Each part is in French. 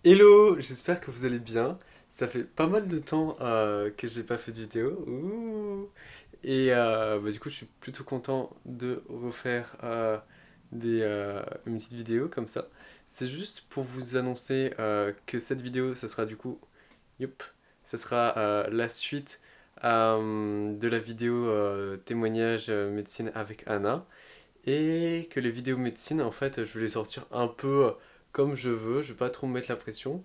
Hello, j'espère que vous allez bien. Ça fait pas mal de temps que j'ai pas fait de vidéo. Et du coup, je suis plutôt content de refaire une petite vidéo comme ça. C'est juste pour vous annoncer que cette vidéo, ça sera du coup, yup, ça sera la suite de la vidéo témoignage médecine avec Anna. Et que les vidéos médecine, en fait, je vais les sortir un peu comme je veux, je vais pas trop me mettre la pression.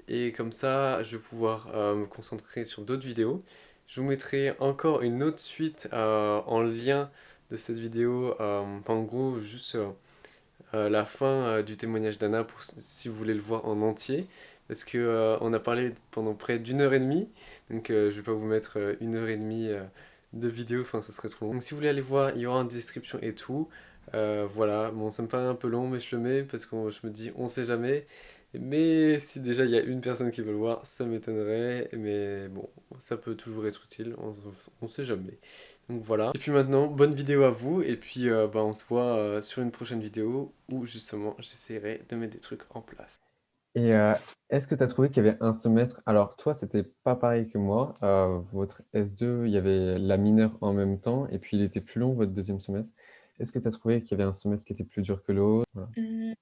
Et comme ça, je vais pouvoir me concentrer sur d'autres vidéos. Je vous mettrai encore une autre suite en lien de cette vidéo. En gros, juste la fin du témoignage d'Anna pour si vous voulez le voir en entier. Parce que on a parlé pendant près d'une heure et demie. Donc je vais pas vous mettre une heure et demie de vidéo, enfin ça serait trop long. Donc si vous voulez aller voir, il y aura une description et tout. Voilà, bon ça me paraît un peu long mais je le mets parce que je me dis on sait jamais. Mais si déjà il y a une personne qui veut le voir, ça m'étonnerait. Mais bon, ça peut toujours être utile, on sait jamais. Donc voilà. Et puis maintenant, bonne vidéo à vous. Et puis on se voit sur une prochaine vidéo où justement j'essaierai de mettre des trucs en place. Et est-ce que tu as trouvé qu'il y avait un semestre? Alors, toi, c'était pas pareil que moi. Votre S2, il y avait la mineure en même temps, et puis il était plus long, votre deuxième semestre. Est-ce que tu as trouvé qu'il y avait un semestre qui était plus dur que l'autre? Voilà. Mmh,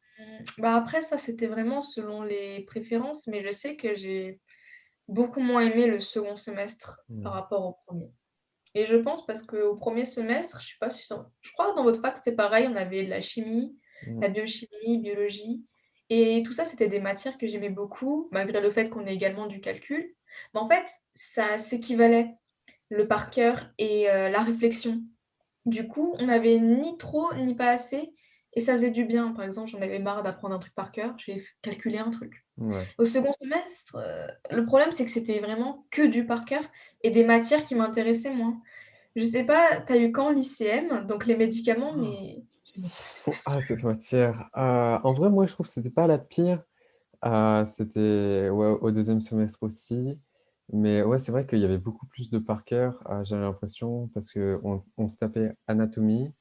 Bah, après ça, c'était vraiment selon les préférences, mais je sais que j'ai beaucoup moins aimé le second semestre par Mm. rapport au premier. Et je pense parce qu'au premier semestre, je sais pas si ça je crois que dans votre fac, c'était pareil, on avait de la chimie, Mm. la biochimie, biologie et tout ça, c'était des matières que j'aimais beaucoup, malgré le fait qu'on ait également du calcul. Mais en fait, ça s'équivalait, le par cœur et la réflexion. Du coup, on avait ni trop ni pas assez et ça faisait du bien. Par exemple, j'en avais marre d'apprendre un truc par cœur, j'ai calculé un truc. Ouais. Au second semestre, le problème, c'est que c'était vraiment que du par cœur et des matières qui m'intéressaient moins. Je sais pas, tu as eu quand l'ICM, donc les médicaments, mais j'aimais pas ça. Ah, cette matière. En vrai, moi, je trouve que c'était pas la pire. C'était ouais, au deuxième semestre aussi. Mais ouais, c'est vrai qu'il y avait beaucoup plus de par cœur, j'avais l'impression, parce qu'on se tapait anatomie.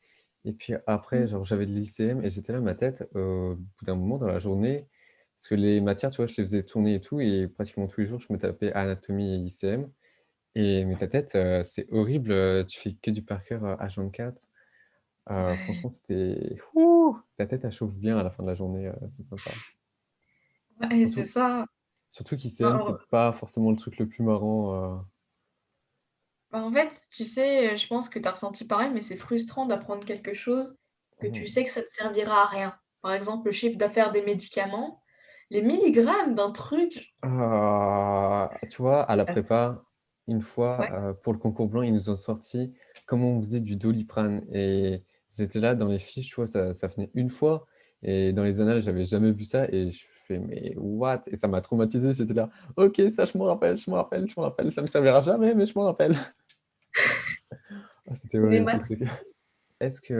Et puis après, Mmh. genre, j'avais de l'ICM et j'étais là, ma tête, au bout d'un moment dans la journée, parce que les matières, tu vois, je les faisais tourner et tout, et pratiquement tous les jours, je me tapais anatomie et ICM. Mais ta tête, c'est horrible, tu fais que du par cœur H24. Ouais, Franchement, c'était. Ouh, ta tête, elle chauffe bien à la fin de la journée, c'est sympa. ouais, c'est Surtout, ça. surtout Bah, qu'ICM, c'est pas forcément le truc le plus marrant. en fait, tu sais, je pense que tu as ressenti pareil, mais c'est frustrant d'apprendre quelque chose que tu sais que ça te servira à rien. Par exemple, le chiffre d'affaires des médicaments, les milligrammes d'un truc, Tu vois, à la ah prépa, une fois, ouais. pour le concours blanc, ils nous ont sorti comment on faisait du Doliprane. Et j'étais là dans les fiches, tu vois, ça venait une fois. Et dans les annales, j'avais jamais vu ça. Et je fais, mais what? Et ça m'a traumatisé. J'étais là, ok, ça, je m'en rappelle, je m'en rappelle, je m'en rappelle. Ça me servira jamais, mais je m'en rappelle. Ah, c'était Les horrible ce maths, truc. Est-ce que,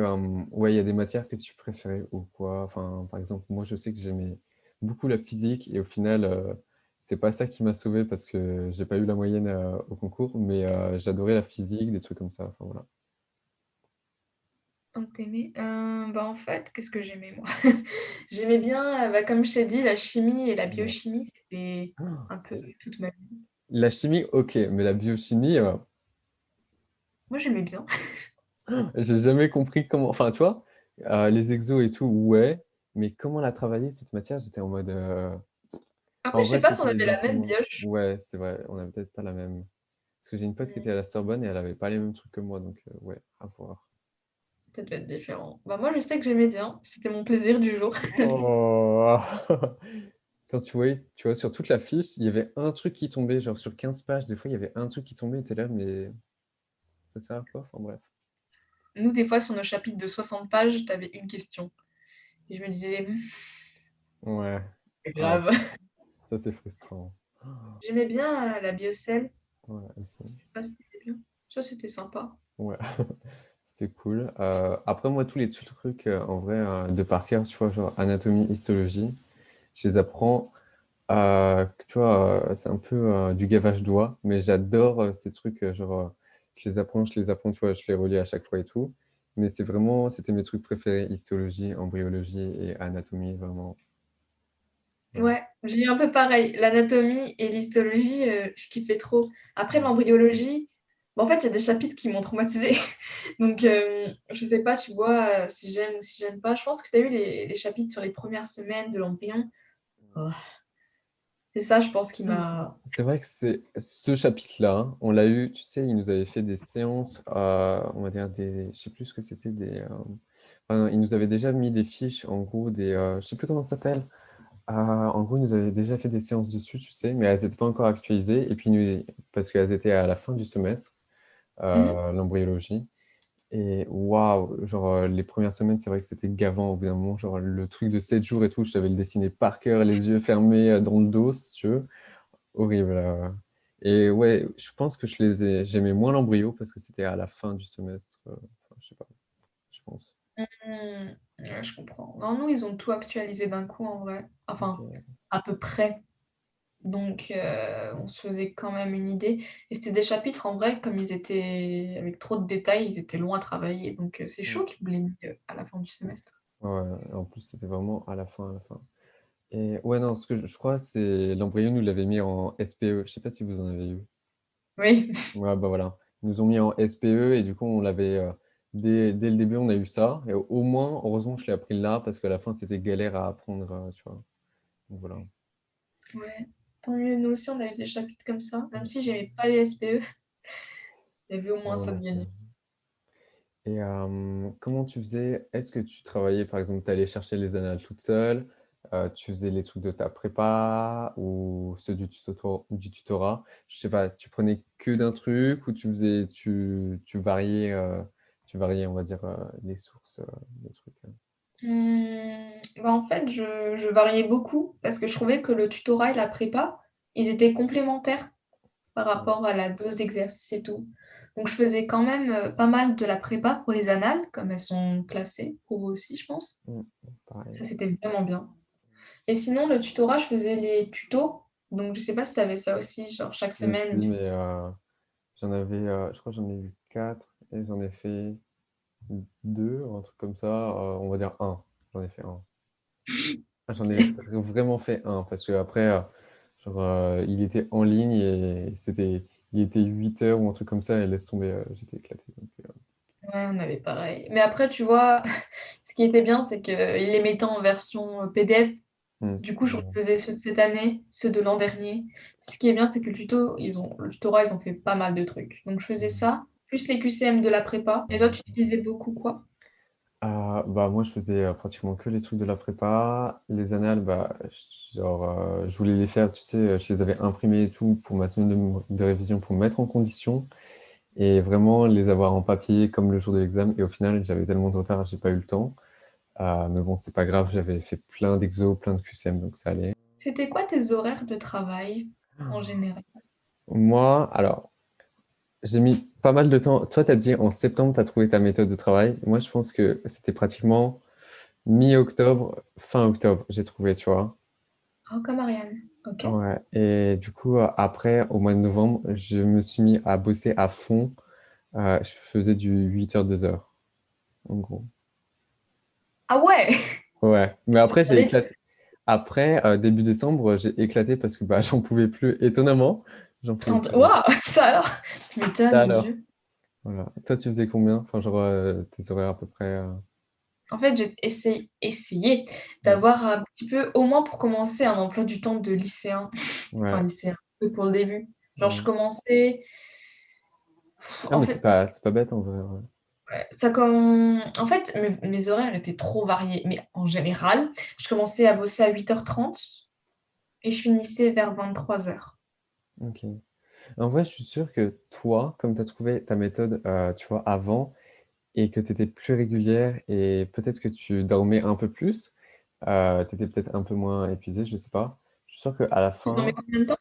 ouais, il y a des matières que tu préférais ou quoi? Enfin, par exemple, moi, je sais que j'aimais beaucoup la physique et au final, c'est pas ça qui m'a sauvé parce que j'ai pas eu la moyenne au concours, mais j'adorais la physique, des trucs comme ça. Enfin, voilà. donc tu bah, en fait, qu'est-ce que j'aimais moi? J'aimais bien, bah, comme je t'ai dit, la chimie et la Ouais. biochimie, c'était Ah, un peu toute ma vie. la chimie, ok, mais la biochimie, Moi, j'aimais bien. j'ai jamais compris comment. Enfin, tu vois, les exos et tout, ouais, mais comment la travailler cette matière? J'étais en mode. Après, En je sais vrai, pas peut-être si on il y avait avait des la trucs même moins. bioche. Ouais, c'est vrai, on avait peut-être pas la même. Parce que j'ai une pote qui Mmh, était à la Sorbonne et elle avait pas les mêmes trucs que moi, donc ouais, à voir. ça devait être différent. Bah, moi, je sais que j'aimais bien, c'était mon plaisir du jour. Oh! Quand tu vois, sur toute la fiche, il y avait un truc qui tombait, genre sur 15 pages, des fois, il y avait un truc qui tombait, et tu là, mais ça sert à quoi? Enfin bref. Nous, des fois, sur nos chapitres de 60 pages, tu avais une question et je me disais: Ouais. c'est Ah, grave». ça, c'est frustrant. J'aimais bien, la biocelle, Ouais, aussi. je sais pas si c'était bien. Ça, c'était sympa. Ouais, c'était cool. Après, moi, tous les trucs, en vrai, de par cœur, tu vois, genre anatomie, histologie, je les apprends, tu vois, c'est un peu du gavage doigt, mais j'adore ces trucs, genre, je les apprends, tu vois, je les relis à chaque fois et tout. Mais c'était mes trucs préférés, histologie, embryologie et anatomie, vraiment. Ouais. Ouais, j'ai eu un peu pareil. L'anatomie et l'histologie, je kiffais trop. Après Mm. l'embryologie, bah, en fait, il y a des chapitres qui m'ont traumatisée. Donc, je sais pas, tu vois, si j'aime ou si j'aime pas. Je pense que tu as eu les chapitres sur les premières semaines de l'embryon. Oh, c'est ça, je pense, qui m'a. C'est vrai que c'est ce chapitre-là, hein, on l'a eu, tu sais, il nous avait fait des séances, on va dire des, je sais plus ce que c'était, enfin, il nous avait déjà mis des fiches, en gros, je sais plus comment ça s'appelle. En gros, il nous avait déjà fait des séances dessus, tu sais, mais elles n'étaient pas encore actualisées, et puis parce qu'elles étaient à la fin du semestre, Mhm. l'embryologie. Et waouh, genre les premières semaines, c'est vrai que c'était gavant au bout d'un moment, genre le truc de 7 jours et tout, je savais le dessiner par cœur, les yeux fermés dans le dos, si tu veux. Horrible. Et ouais, je pense que j'aimais moins l'embryo parce que c'était à la fin du semestre. Enfin, je sais pas, je pense. Ouais, je comprends. Non, nous, ils ont tout actualisé d'un coup, en vrai. Enfin, Ok. à peu près. Donc, on se faisait quand même une idée. Et c'était des chapitres, en vrai, comme ils étaient avec trop de détails, ils étaient longs à travailler. Donc, c'est Mm. chaud qu'ils me l'aient mis à la fin du semestre. Ouais, en plus, c'était vraiment à la fin, à la fin. Et ouais, non, ce que je crois, c'est l'embryo nous l'avait mis en SPE. Je sais pas si vous en avez eu. Oui. Ouais, bah voilà. Ils nous ont mis en SPE et du coup, on l'avait. Dès le début, on a eu ça. Et au moins, heureusement, je l'ai appris là parce qu'à la fin, c'était galère à apprendre, tu vois. Donc voilà. Ouais. Tant mieux, nous aussi, on a eu des chapitres comme ça. Même si j'aimais pas les SPE, il y avait au moins Ouais, ça de non plus. gagner. Et comment tu faisais? Est-ce que tu travaillais, par exemple, tu allais chercher les annales toute seule, tu faisais les trucs de ta prépa ou ceux du tutorat? Je sais pas, tu prenais que d'un truc ou tu variais, on va dire, les sources, des trucs. Bah, en fait, je variais beaucoup parce que je trouvais que le tutorat et la prépa, ils étaient complémentaires par Ouais. rapport à la dose d'exercice et tout. Donc, je faisais quand même pas mal de la prépa pour les annales, comme elles sont classées, pour vous aussi, je pense. Mm, pareil. Ça, c'était vraiment bien. Et sinon, le tutorat, je faisais les tutos. Donc, je sais pas si tu avais ça aussi, genre chaque Si, semaine. mais je crois que j'en ai eu quatre et j'en ai fait deux, un truc comme ça, on va dire un. J'en ai fait un. Ah, j'en ai Ok. vraiment fait un parce que après, genre, il était en ligne et il était 8 heures ou un truc comme ça et laisse tomber, j'étais éclaté. Donc, Ouais, on avait pareil. Mais après, tu vois, ce qui était bien, c'est qu'ils les mettaient en version PDF. Du coup, je ouais. refaisais ceux de cette année, ceux de l'an dernier. Ce qui est bien, c'est que le tutorat, ils ont fait pas mal de trucs. Donc, je faisais ça, plus les QCM de la prépa. Et toi, tu utilisais beaucoup quoi? Bah, moi, je faisais pratiquement que les trucs de la prépa. Les annales, bah, genre, je voulais les faire, tu sais, je les avais imprimés et tout pour ma semaine de révision pour me mettre en condition et vraiment les avoir en papier comme le jour de l'examen. Et au final, j'avais tellement de retard, j'ai pas eu le temps. Mais bon, c'est pas grave, j'avais fait plein d'exos, plein de QCM, donc ça allait. C'était quoi tes horaires de travail en général? Moi, alors, j'ai mis pas mal de temps. Toi, tu as dit en septembre, tu as trouvé ta méthode de travail. Moi, je pense que c'était pratiquement mi-octobre, fin octobre, j'ai trouvé, tu vois. Oh, comme Ariane. Ok. Ouais. Et du coup, après, au mois de novembre, je me suis mis à bosser à fond. Je faisais du 8h 2h, en gros. Ah ouais! Ouais. Mais après, j'ai Allez, éclaté. Après, début décembre, j'ai éclaté parce que bah, j'en pouvais plus. Étonnamment, j'en pouvais 30. plus. Waouh! Ça alors? Tu m'étonnes, Ça mon alors. Dieu. Voilà. Toi, tu faisais combien? Enfin, genre, tes horaires à peu près. En fait, j'ai essayé Ouais. d'avoir un petit peu, au moins pour commencer, un emploi du temps de lycéen. Enfin, Ouais. lycéen, que pour le début. Genre, je Ouais. commençais. Ah, En mais fait, c'est pas bête en vrai. Ouais. ouais, en fait mes horaires étaient trop variés. Mais en général, je commençais à bosser à 8h30 et je finissais vers 23h. Ok. En vrai, je suis sûr que toi, comme tu as trouvé ta méthode, tu vois, avant, et que tu étais plus régulière, et peut-être que tu dormais un peu plus, tu étais peut-être un peu moins épuisé, je sais pas. Je suis sûr qu'à la Non, mais fin, combien de temps?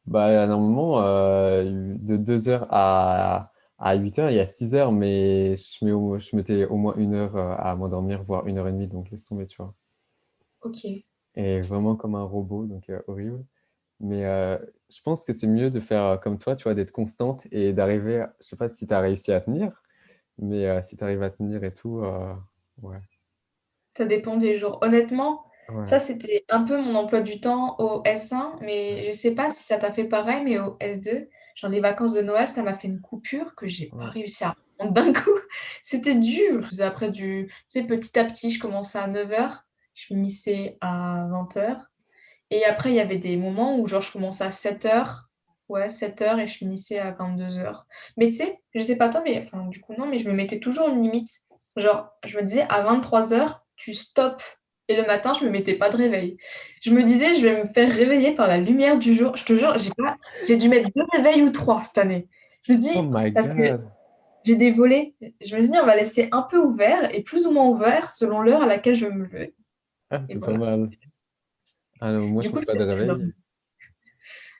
bah, normalement, de 2 heures à 8 heures, il y a 6 heures, mais je mettais au moins 1 heure à m'endormir, voire 1 heure et demie, donc laisse tomber, tu vois. Ok. Et vraiment comme un robot, donc horrible. Mais je pense que c'est mieux de faire comme toi, tu vois, d'être constante et d'arriver, je sais pas si tu as réussi à tenir, mais si tu arrives à tenir et tout, ouais. Ça dépend des jours. Honnêtement, Ça, Ouais. c'était un peu mon emploi du temps au S1, mais je sais pas si ça t'a fait pareil, mais au S2, genre les vacances de Noël, ça m'a fait une coupure que j'ai pas Ouais. réussi à prendre d'un coup. C'était dur. Je faisais après tu sais, petit à petit, je commençais à 9h, je finissais à 20h. Et après, il y avait des moments où genre je commençais à 7h, ouais, 7h et je finissais à 22h. Mais tu sais, je sais pas toi, mais enfin, du coup, non, mais je me mettais toujours une limite. Genre, je me disais, à 23h, tu stops. Et le matin, je me mettais pas de réveil. Je me disais, je vais me faire réveiller par la lumière du jour. Je te jure, j'ai dû mettre 2 réveils ou 3 cette année. Je me suis Oh dit, my parce que God. j'ai des volets, je me suis dit, on va laisser un peu ouvert et plus ou moins ouvert selon l'heure à laquelle je me levais. Ah, Et c'est pas voilà. mal. Ah non, moi, Du je coup, mets je pas de me suis réveil. endormie.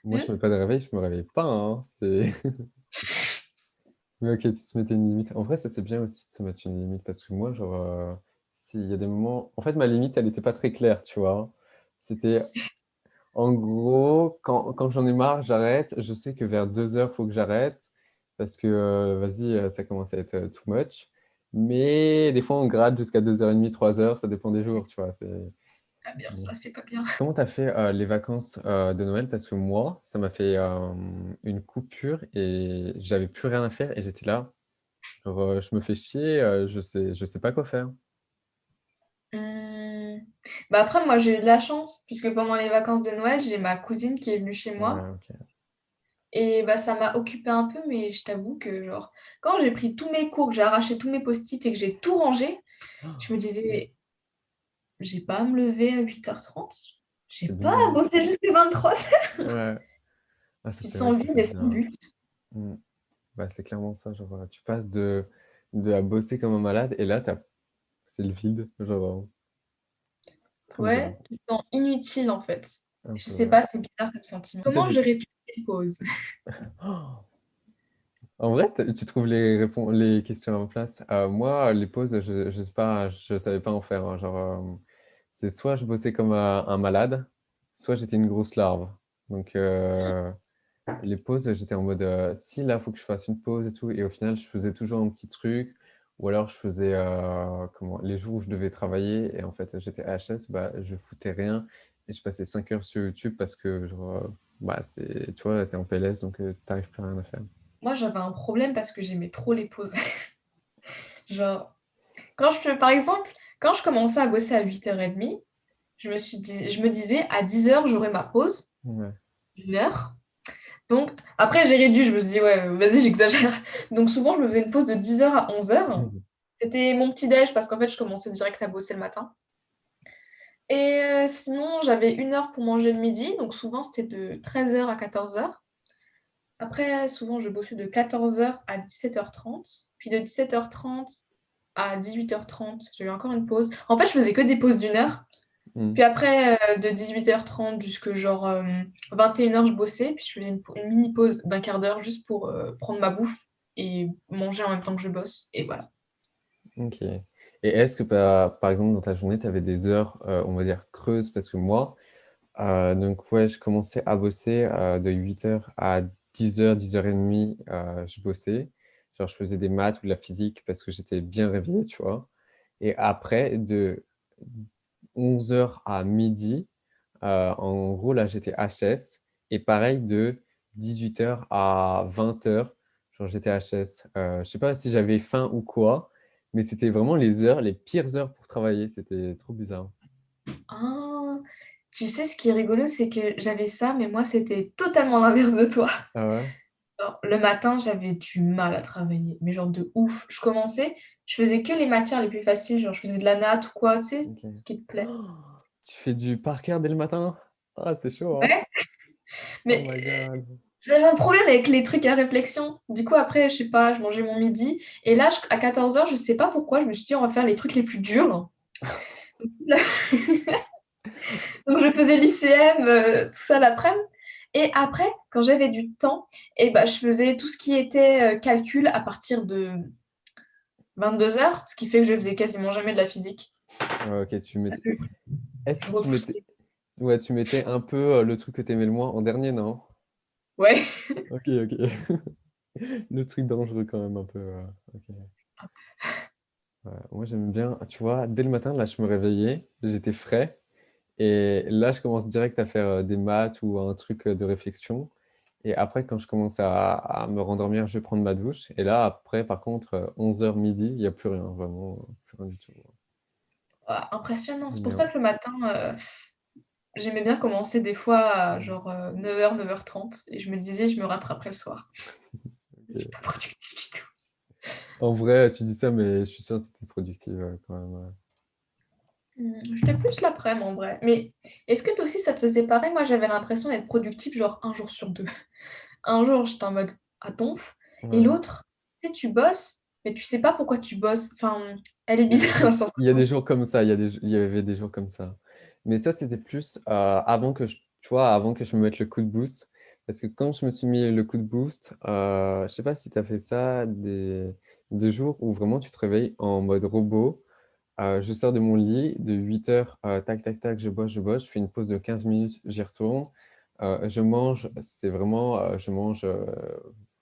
Moi, je Hmm. mets pas de réveil, je me réveille pas, hein. C'est... Mais ok, tu te mettais une limite. En vrai, ça, c'est bien aussi de se mettre une limite parce que moi, genre, s'il y a des moments. En fait, ma limite, elle n'était pas très claire, tu vois. C'était en gros, quand j'en ai marre, j'arrête. Je sais que vers 2 heures, faut que j'arrête parce que, vas-y, ça commence à être too much. Mais des fois, on gratte jusqu'à 2h30, 3 heures, ça dépend des jours, tu vois. Ah bien, ça, c'est pas bien. Comment t'as fait les vacances de Noël? Parce que moi, ça m'a fait une coupure et j'avais plus rien à faire et j'étais là. Genre, je me fais chier, je sais pas quoi faire. Mmh. Bah, après, moi, j'ai eu de la chance, puisque pendant les vacances de Noël, j'ai ma cousine qui est venue chez Ouais, moi. ok. Et bah, ça m'a occupée un peu, mais je t'avoue que, genre, quand j'ai pris tous mes cours, que j'ai arraché tous mes post-it et que j'ai tout rangé, je me disais, j'ai pas à me lever à 8h30. J'ai C'est pas à bizarre. bosser jusqu'à 23h. Ouais. Ah, ça, Tu te c'est vrai que sens ça vide fait et sans bizarre. but. Mm. Bah, c'est clairement ça. Genre, tu passes de à bosser comme un malade et là, c'est le vide. Genre, trop bizarre. Ouais, tu te sens inutile, en fait. Un Je peu, sais ouais. pas, c'est bizarre comme sentiment. Si t'as Comment des... gérer toutes les pauses? Oh. En vrai, tu trouves les questions en place. Moi, les pauses, je sais pas, je savais pas en faire, hein. Genre, c'est soit je bossais comme un malade, soit j'étais une grosse larve. Donc, les pauses, j'étais en mode, si là, faut que je fasse une pause et tout. Et au final, je faisais toujours un petit truc. Ou alors, je faisais les jours où je devais travailler. Et en fait, j'étais à HS, bah, je foutais rien. Et je passais 5 heures sur YouTube parce que, genre, bah, tu vois, t'es en PLS, donc t'arrives plus à rien à faire. Moi, j'avais un problème parce que j'aimais trop les pauses. Genre, par exemple, quand je commençais à bosser à 8h30, je me disais à 10h, j'aurai ma pause, Ouais. 1 heure. Donc, après, j'ai réduit, je me suis dit, ouais, vas-y, j'exagère. Donc, souvent, je me faisais une pause de 10h à 11h. Mhm. C'était mon petit-déj parce qu'en fait, je commençais direct à bosser le matin. Et sinon, j'avais 1 heure pour manger le midi. Donc, souvent, c'était de 13h à 14h. Après, souvent, je bossais de 14h à 17h30. Puis de 17h30 à 18h30, j'ai eu encore une pause. En fait, je faisais que des pauses d'1 heure. Mhm. Puis après, de 18h30 jusque genre 21h, je bossais. Puis je faisais une mini pause d'1/4 d'heure juste pour prendre ma bouffe et manger en même temps que je bosse. Et voilà. Ok. Et est-ce que, par exemple, dans ta journée, tu avais des heures, on va dire, creuses? Parce que moi, donc, ouais, je commençais à bosser de 8 heures à 10 heures, 10h30, je bossais. Genre, je faisais des maths ou de la physique parce que j'étais bien réveillé, tu vois. Et après, de 11 heures à midi, en gros, là, j'étais HS. Et pareil, de 18 heures à 20 heures, genre, j'étais HS. Je sais pas si j'avais faim ou quoi, mais c'était vraiment les pires heures pour travailler. C'était trop bizarre. Ah, tu sais, ce qui est rigolo, c'est que j'avais ça, mais moi, c'était totalement l'inverse de toi. Ah ouais? Alors, le matin, j'avais du mal à travailler, mais genre de ouf. Je faisais que les matières les plus faciles, genre je faisais de la natte ou quoi, tu sais, Ok. ce qui te plaît. Oh, tu fais du parkour dès le matin? Ah, c'est chaud, hein? Ouais, Oh mais my God. j'avais un problème avec les trucs à réflexion. Du coup, après, je sais pas, je mangeais mon midi. Et là, à 14h, je sais pas pourquoi, je me suis dit, on va faire les trucs les plus durs. Donc, je faisais l'ICM, tout ça l'après-midi. Et après, quand j'avais du temps, et bah, je faisais tout ce qui était calcul à partir de 22h, ce qui fait que je faisais quasiment jamais de la physique. Ouais, ok, tu mettais. Est-ce Je que tu mettais. repoussais. Ouais, tu mettais un peu le truc que t'aimais le moins en dernier, non? Ouais. Ok, ok. Le truc dangereux quand même un peu. Ok. Ouais, moi j'aime bien, tu vois, dès le matin, là, je me réveillais, j'étais frais. Et là, je commence direct à faire des maths ou un truc de réflexion. Et après, quand je commence à me rendormir, je vais prendre ma douche. Et là, après, par contre, 11h midi, il n'y a plus rien, vraiment, plus rien du tout. Impressionnant. C'est pour ça Génial. que le matin, j'aimais bien commencer des fois à genre 9h, 9h30 et je me disais: «Je me rattraperai le soir». Je suis Ok. pas productive du tout. En vrai, tu dis ça, mais je suis sûr que tu étais productive quand même. Ouais. Je fais plus l'après-midi en vrai. Mais est-ce que toi aussi ça te faisait pareil? Moi, j'avais l'impression d'être productive genre un jour sur 2. Un jour, j'étais en mode à donf et Ouais. l'autre, tu sais, tu bosses, mais tu sais pas pourquoi tu bosses. Enfin, elle est Il y a des bizarre la jours, il y a des sensation. jours comme ça, il y avait des jours comme ça. Mais ça, c'était plus avant que tu vois, avant que je me mette le coup de boost. Parce que quand je me suis mis le coup de boost, je sais pas si tu as fait ça, des jours où vraiment tu te réveilles en mode robot. Je sors de mon lit de 8h, tac, tac, tac, je bosse, je fais une pause de 15 minutes, j'y retourne. Je mange, c'est vraiment, je mange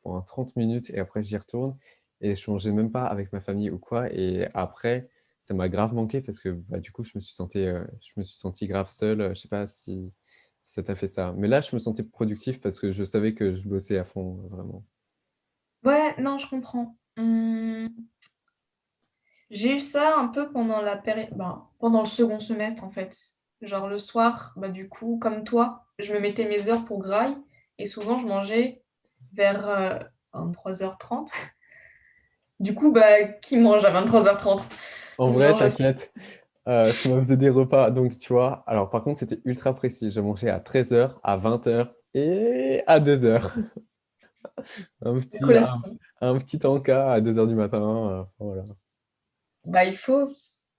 pendant 30 minutes et après j'y retourne. Et je mangeais même pas avec ma famille ou quoi. Et après, ça m'a grave manqué parce que bah, du coup, je me suis senti grave seul. Je sais pas si ça t'a fait ça. Mais là, je me sentais productif parce que je savais que je bossais à fond, vraiment. Ouais, non, je comprends. J'ai eu ça un peu pendant la période, ben, pendant le second semestre en fait. Genre le soir, bah du coup, comme toi, je me mettais mes heures pour graille et souvent je mangeais vers 23h30. Du coup, bah qui mange à 23h30? En Donc vrai, genre je sais. t'inquiète. Je me faisais des repas, donc tu vois. Alors, par contre, c'était ultra précis. Je mangeais à 13h, à 20h et à 2h. Un La petit, un, collation. un petit encas à 2h du matin. Voilà. Bah il faut,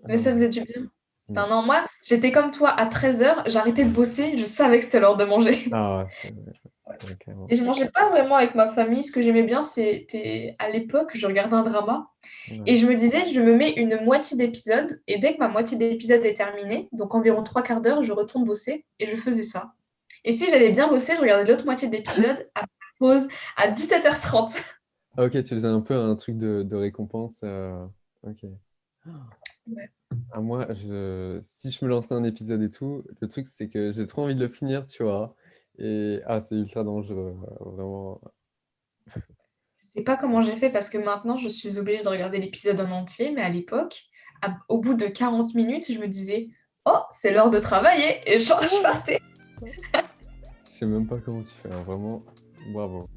mais Ah ça ouais. faisait du bien. Mm. Enfin non, moi, j'étais comme toi à 13h, j'arrêtais de bosser, je savais que c'était l'heure de manger. Ah, ouais, carrément. Et je mangeais pas vraiment avec ma famille. Ce que j'aimais bien, c'était à l'époque, je regardais un drama Ouais. et je me disais, je me mets une moitié d'épisode et dès que ma moitié d'épisode est terminée, donc environ trois quarts d'heure, je retourne bosser et je faisais ça. Et si j'avais bien bossé, je regardais l'autre moitié d'épisode à pause à 17h30. Ah, ok, tu faisais un peu un truc de récompense. Ok. Ouais. Ah, moi, si je me lançais un épisode et tout, le truc, c'est que j'ai trop envie de le finir, tu vois. Et c'est ultra dangereux, vraiment. Je sais pas comment j'ai fait parce que maintenant, je suis obligée de regarder l'épisode en entier, mais à l'époque, au bout de 40 minutes, je me disais, oh, c'est l'heure de travailler et je partais. Je sais même pas comment tu fais, hein, vraiment, bravo.